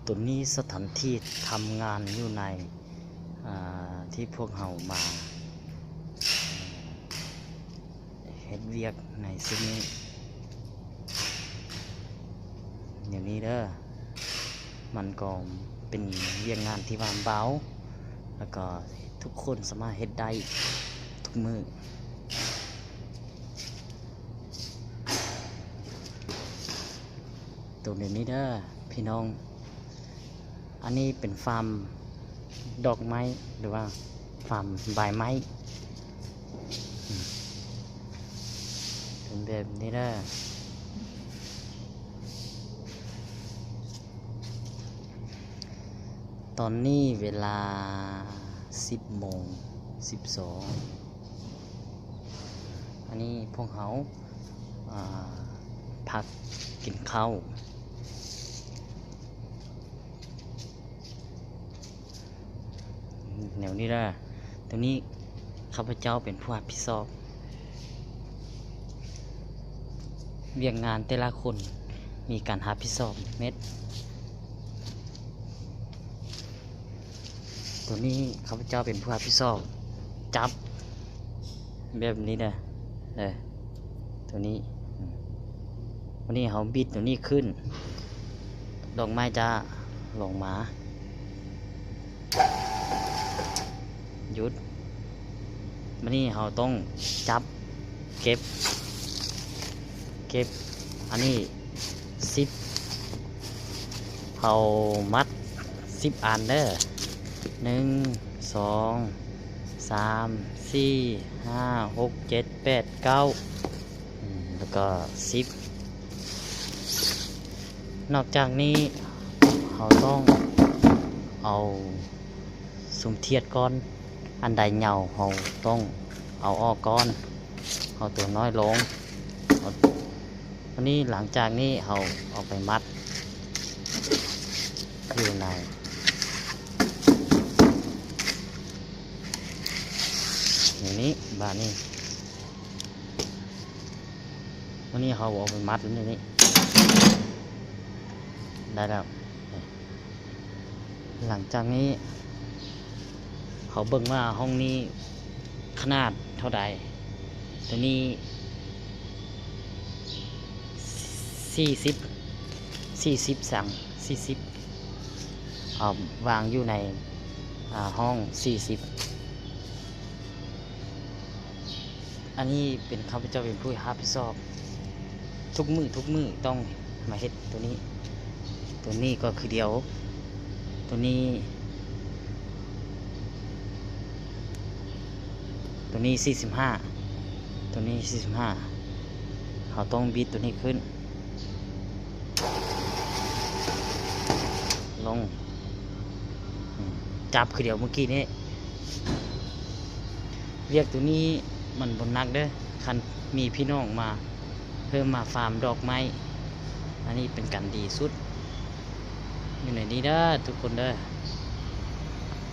ตัวนี้สถานที่ทำงานอยู่ในที่พวกเรามาเฮ็ดเวียกในซึ่งอย่างนี้เด้อมันก็เป็นเวียกงานที่ว่าเบาแล้วก็ทุกคนสามารถเฮ็ดได้ทุกมื้อตัวนี้เด้อพี่น้องอันนี้เป็นฟาร์มดอกไม้หรือว่าฟาร์มใบไม้เป็นแบบนี้เด้อตอนนี้เวลา10:12อันนี้พวกเขาพักกินข้าวแนวนี้ละตรงนี้ข้าพเจ้าเป็นผู้รับผิดชอบเวียกงานแต่ละคนมีการรับผิดชอบเม็ดตัวนี้ข้าพเจ้าเป็นผู้รับผิดชอบจับแบบนี้นะตัวนี้วันนี้เขาบิดตัวนี้ขึ้นดอกไม้จะลงมาหยุดวันนี้เราต้องจับเก็บอันนี้10เขามัด10อันเด้อ1 2 3 4 5 6 7 8 9แล้วก็10นอกจากนี้เราต้องเอาสุมเทียดก้อนอันใดเหย่าเราต้องเอาออกก้อนเอาตัวน้อยลงวันนี้หลังจากนี้เราเอาไปมัดอยู่ในอย่างนี้บานนี้วันนี้เราเอาไปมัดอยู่ในนี้ได้แล้วหลังจากนี้เขาเบิ่งว่าห้องนี้ขนาดเท่าใดตัวนี้40สั่ง40วางอยู่ในห้อง40อันนี้เป็นข้าพเจ้าเป็นผู้รับผิดชอบทุกมือต้องมาเฮ็ดตัวนี้ก็คือเดียวตัวนี้45ตัวนี้45เขาต้องบิดตัวนี้ขึ้นลงจับคือเดียวเมื่อกี้นี้เรียกตัวนี้มันบนนักเด้อคันมีพี่น้องมาเพิ่มมาฟาร์มดอกไม้อันนี้เป็นการดีสุดอยู่ในนี้เด้อทุกคนเด้อ